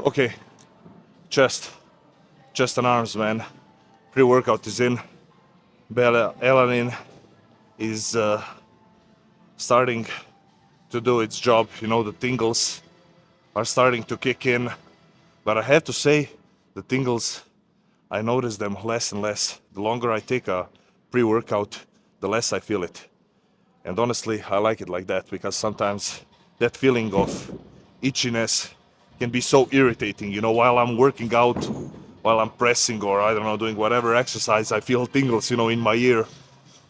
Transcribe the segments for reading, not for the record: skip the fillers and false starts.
Okay, chest and arms, man. Pre-workout is in. Beta-alanine is starting to do its job. You know, the tingles are starting to kick in. But I have to say, the tingles, I notice them less and less. The longer I take a pre-workout, the less I feel it. And honestly, I like it like that, because sometimes that feeling of itchiness can be so irritating. You know, while I'm working out, while I'm pressing, or I don't know, doing whatever exercise, I feel tingles, you know, in my ear.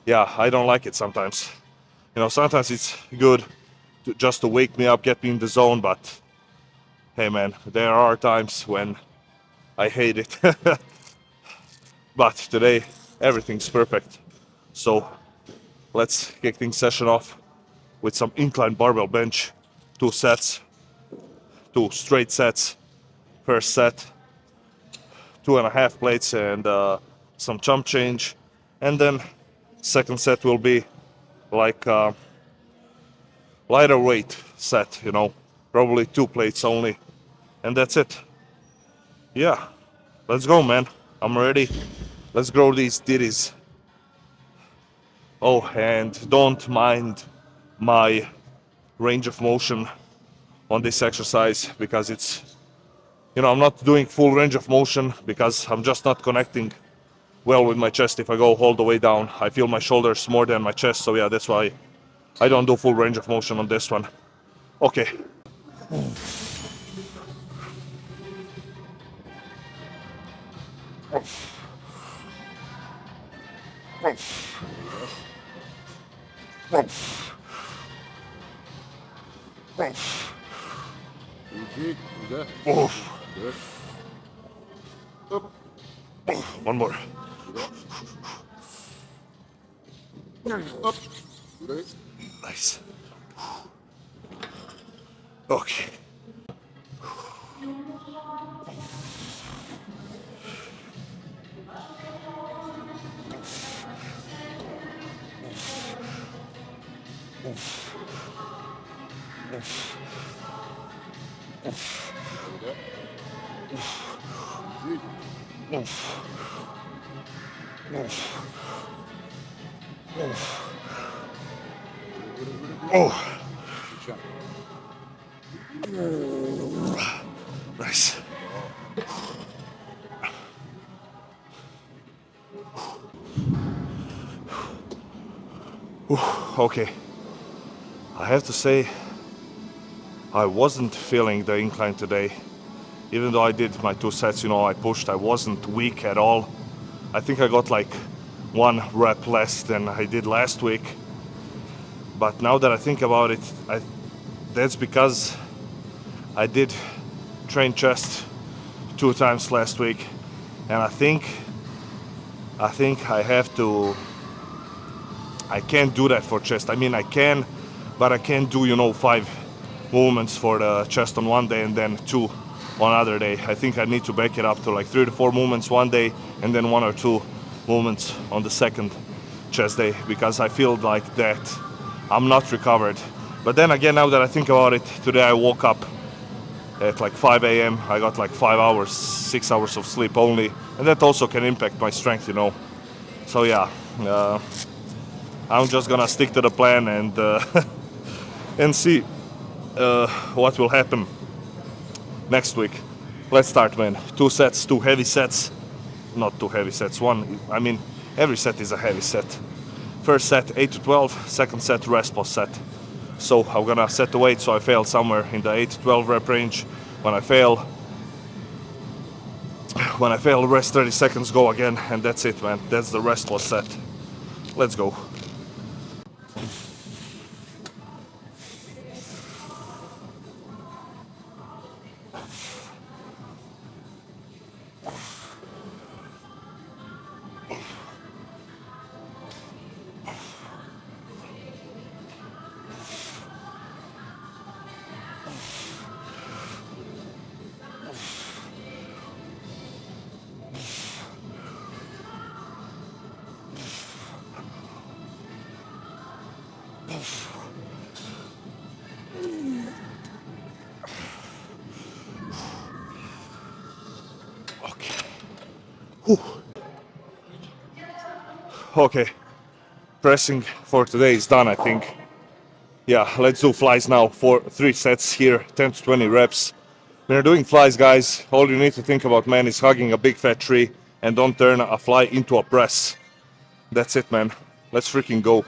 Yeah, I don't like it sometimes. You know, sometimes it's good just to wake me up, get me in the zone, but hey man, there are times when I hate it. But today, everything's perfect. So let's kick things session off with some incline barbell bench. 2 sets, 2 straight sets. First set, 2.5 plates and some jump change. And then second set will be like lighter weight set, you know, probably 2 plates only. And that's it. Yeah, let's go, man. I'm ready. Let's grow these titties. Oh, and don't mind my range of motion on this exercise, because it's, you know, I'm not doing full range of motion because I'm just not connecting well with my chest. If I go all the way down, I feel my shoulders more than my chest. So yeah, that's why I don't do full range of motion on this one. Okay. Easy. Good. Oof. Good. Up. One more. Up. Good. Nice. Okay. Good. Easy. Oh, Good shot. nice. Okay. I have to say, I wasn't feeling the incline today. Even though I did my 2 sets, you know, I pushed, I wasn't weak at all. I think I got like 1 rep less than I did last week. But now that I think about it, that's because I did train chest 2 times last week, and I think I have to. I can't do that for chest. I mean, I can, but I can't do, you know, 5 movements for the chest on one day and then 2 on other day. I think I need to back it up to like 3 to 4 movements one day and then 1 or 2 movements on the second chest day, because I feel like that I'm not recovered. But then again, now that I think about it, today I woke up at like 5 a.m. I got like 5 hours, 6 hours of sleep only, and that also can impact my strength, you know. So yeah, I'm just gonna stick to the plan and and see what will happen next week. Let's start, man. 2 sets, 2 heavy sets. Not 2 heavy sets. I mean, every set is a heavy set. First set 8 to 12. Second set rest pause set. So I'm gonna set the weight so I fail somewhere in the 8 to 12 rep range. When I fail, rest 30 seconds, go again, and that's it, man. That's the rest pause set. Let's go. Okay, pressing for today is done, I think. Yeah, let's do flies now for 3 sets here, 10 to 20 reps. When you're doing flies, guys, all you need to think about, man, is hugging a big fat tree and don't turn a fly into a press. That's it, man. Let's freaking go.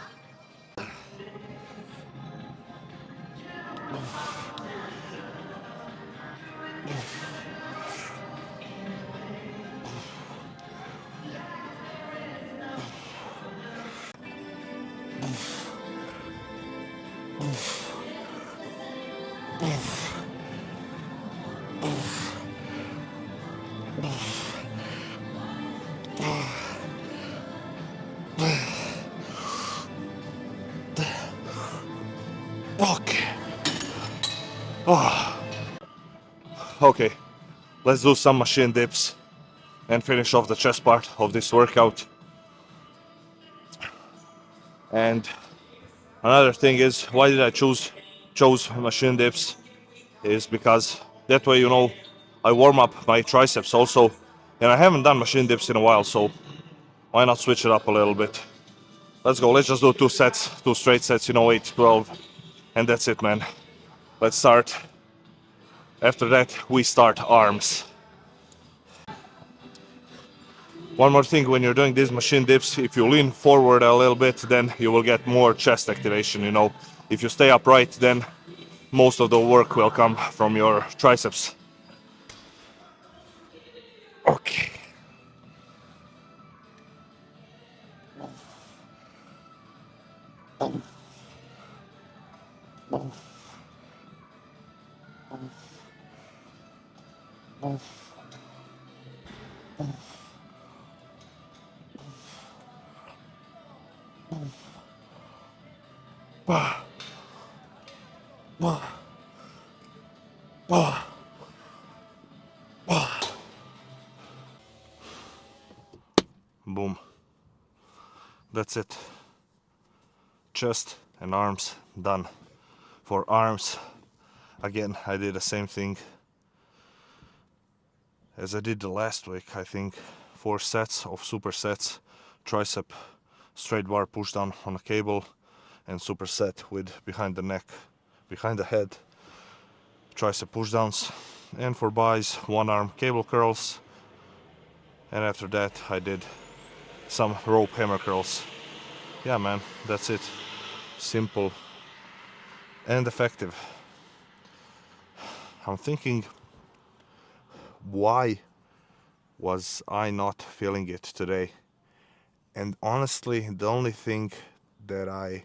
Fuck. Okay, let's do some machine dips and finish off the chest part of this workout. And another thing is, why did I chose machine dips? Is because that way, you know, I warm up my triceps also, and I haven't done machine dips in a while, so why not switch it up a little bit? Let's go. Let's just do 2 sets, 2 straight sets, you know, 8, 12, and that's it, man. Let's start. After that, we start arms. One more thing, when you're doing these machine dips, if you lean forward a little bit, then you will get more chest activation, you know. If you stay upright, then most of the work will come from your triceps. Okay. Boom. That's it. Chest and arms done. For arms, again, I did the same thing as I did the last week, I think. 4 sets of supersets, tricep straight bar push down on a cable, and superset with behind the neck, behind the head, tricep push downs. And for buys, 1 arm cable curls. And after that, I did some rope hammer curls. Yeah, man, that's it. Simple and effective. I'm thinking, why was I not feeling it today? And honestly, the only thing that I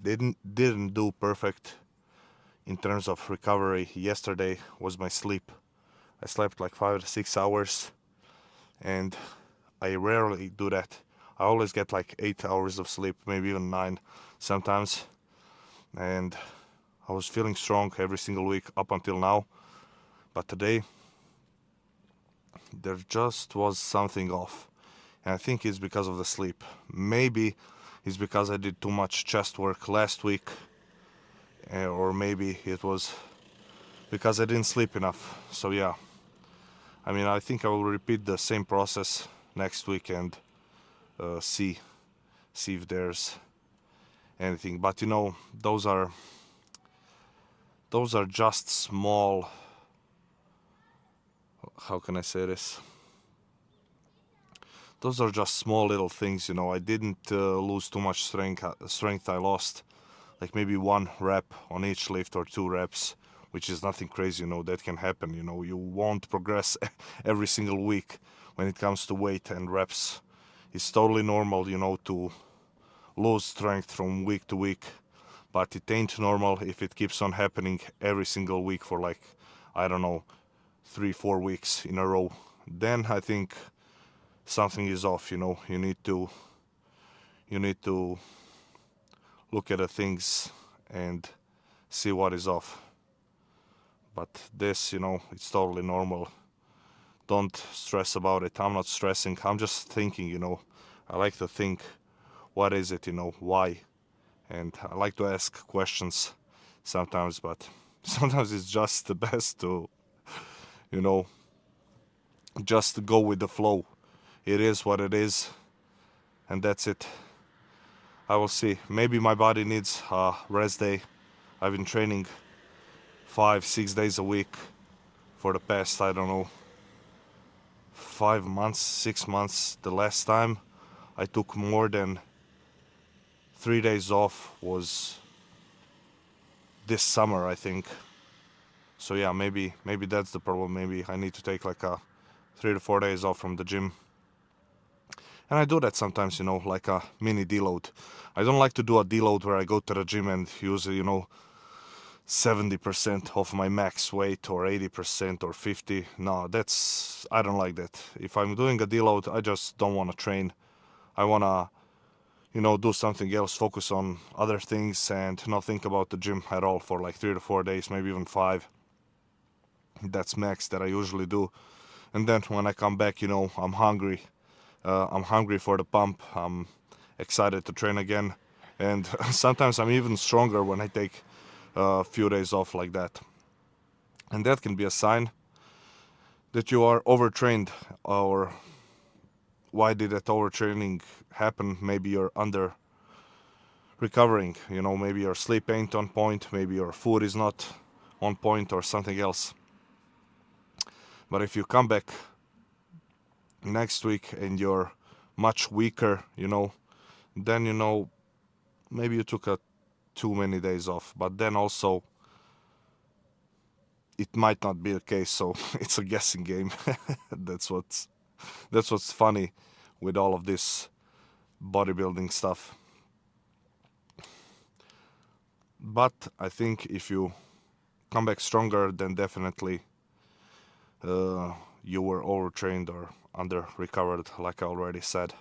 didn't do perfect in terms of recovery yesterday was my sleep. I slept like 5 to 6 hours, and I rarely do that. I always get like 8 hours of sleep, maybe even 9 sometimes. And I was feeling strong every single week up until now. But today, there just was something off. And I think it's because of the sleep. Maybe it's because I did too much chest work last week. Or maybe it was because I didn't sleep enough. So yeah. I mean, I think I will repeat the same process next week and see if there's anything. But you know, those are just small, how can I say this? Those are just small little things, you know. I didn't lose too much strength. I lost like maybe 1 rep on each lift or 2 reps, which is nothing crazy, you know. That can happen, you know. You won't progress every single week when it comes to weight and reps. It's totally normal, you know, to lose strength from week to week, but it ain't normal if it keeps on happening every single week for like, I don't know, 3-4 weeks in a row. Then I think something is off, you know. You need to look at the things and see what is off. But this, you know, it's totally normal. Don't stress about it. I'm not stressing. I'm just thinking, you know. I like to think, what is it, you know, why? And I like to ask questions sometimes, but sometimes it's just the best to, you know, just go with the flow. It is what it is, and that's it. I will see. Maybe my body needs a rest day. I've been training 5, 6 days a week for the past, I don't know, 5 months, 6 months. The last time I took more than 3 days off was this summer, I think. So yeah, maybe that's the problem. Maybe I need to take like a 3 to 4 days off from the gym. And I do that sometimes, like a mini deload. I don't like to do a deload where I go to the gym and use, 70% of my max weight or 80% or 50. No, I don't like that. If I'm doing a deload, I just don't want to train. I want to, do something else, focus on other things and not think about the gym at all for like 3 to 4 days, maybe even 5. That's max that I usually do. And then when I come back, I'm hungry. I'm hungry for the pump. I'm excited to train again. And sometimes I'm even stronger when I take a few days off like that. And that can be a sign that you are overtrained, or why did that overtraining happen? Maybe you're under recovering, maybe your sleep ain't on point, maybe your food is not on point or something else. But if you come back next week and you're much weaker, then maybe you took too many days off. But then also it might not be the case, so it's a guessing game. that's what's funny with all of this bodybuilding stuff. But I think if you come back stronger, then definitely you were overtrained or under recovered, like I already said.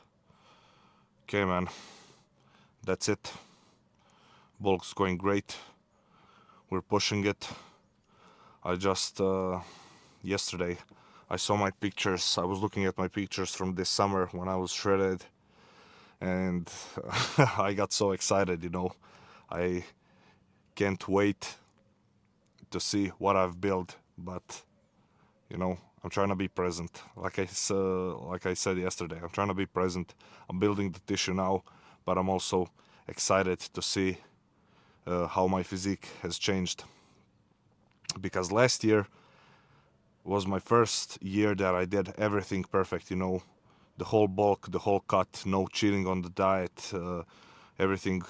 Okay, man, that's it. Bulk's going great. We're pushing it. I just yesterday I saw my pictures. I was looking at my pictures from this summer when I was shredded, and I got so excited. I can't wait to see what I've built. But I'm trying to be present. Like I said yesterday, I'm trying to be present. I'm building the tissue now, but I'm also excited to see how my physique has changed. Because last year was my first year that I did everything perfect. The whole bulk, the whole cut, no cheating on the diet. Everything,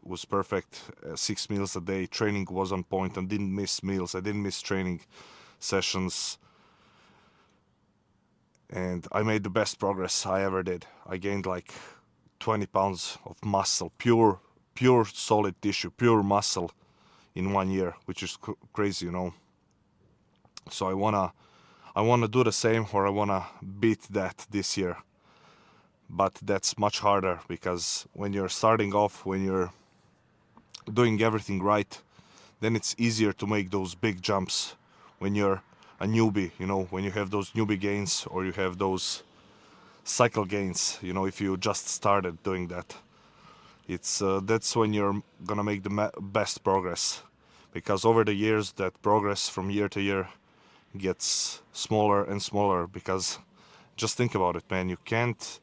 was perfect. 6 meals a day. Training was on point. I didn't miss meals. I didn't miss training sessions. And I made the best progress I ever did. I gained like 20 pounds of muscle, pure solid tissue, pure muscle in 1 year, which is crazy. So I wanna do the same, or I wanna beat that this year. But that's much harder, because when you're starting off, when you're doing everything right, then it's easier to make those big jumps. When you're a newbie, when you have those newbie gains, or you have those cycle gains, if you just started doing that, that's when you're gonna make the best progress. Because over the years, that progress from year to year gets smaller and smaller. Because just think about it, man, you can't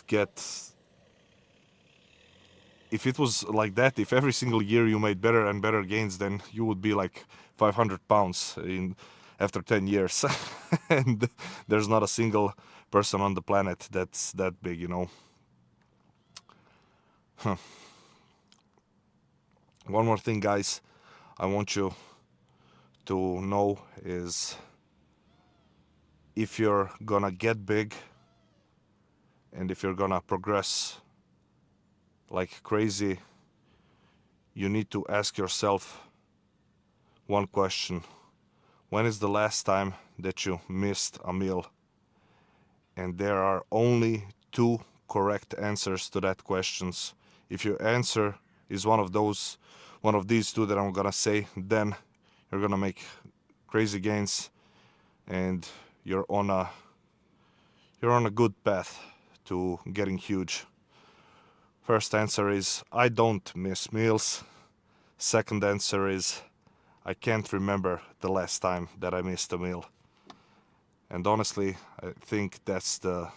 get, if it was like that, if every single year you made better and better gains, then you would be like 500 pounds after 10 years. And there's not a single person on the planet that's that big. One more thing, guys, I want you to know is, if you're gonna get big and if you're gonna progress like crazy, you need to ask yourself one question. When is the last time that you missed a meal? And there are only 2 correct answers to that questions. If your answer is one of these 2 that I'm gonna say, then you're gonna make crazy gains, and you're on a good path to getting huge. First answer is, I don't miss meals. Second answer is, I can't remember the last time that I missed a meal. And honestly, I think that's the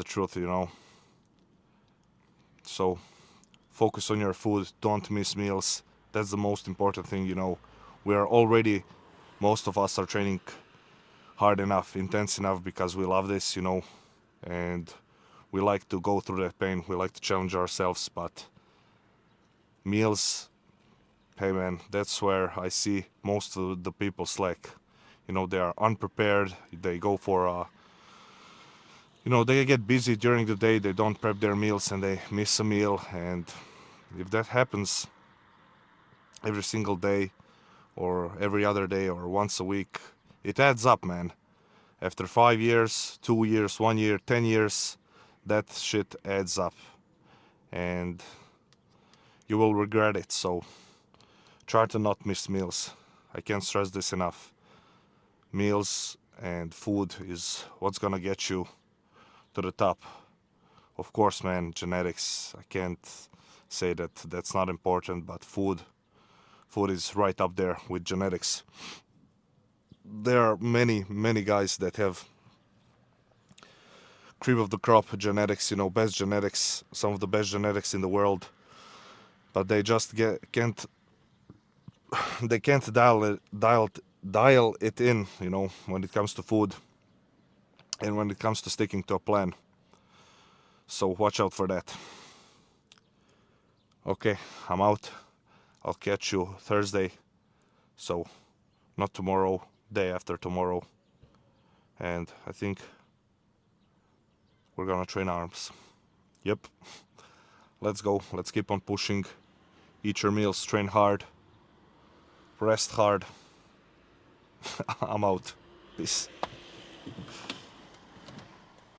truth, you know. So focus on your food, don't miss meals. That's the most important thing, you know. We are already, most of us are training hard enough, intense enough, because we love this, you know, and we like to go through that pain. We like to challenge ourselves, but meals, hey man, that's where I see most of the people slack. You know, they are unprepared. They go for you know, they get busy during the day. They don't prep their meals and they miss a meal. And if that happens every single day, or every other day, or once a week, it adds up, man. After 5 years, 2 years, 1 year, 10 years, that shit adds up. And you will regret it. So try to not miss meals. I can't stress this enough. Meals and food is what's gonna get you to the top. Of course, man, genetics, I can't say that that's not important, but food is right up there with genetics. There are many guys that have cream of the crop genetics, you know, best genetics, some of the best genetics in the world, but they just can't they can't dial it in, you know, when it comes to food and when it comes to sticking to a plan. So watch out for that. Okay, I'm out. I'll catch you Thursday. So not tomorrow, day after tomorrow. And I think we're gonna train arms. Yep. Let's go. Let's keep on pushing. Eat your meals, train hard, rest hard. I'm out. Peace.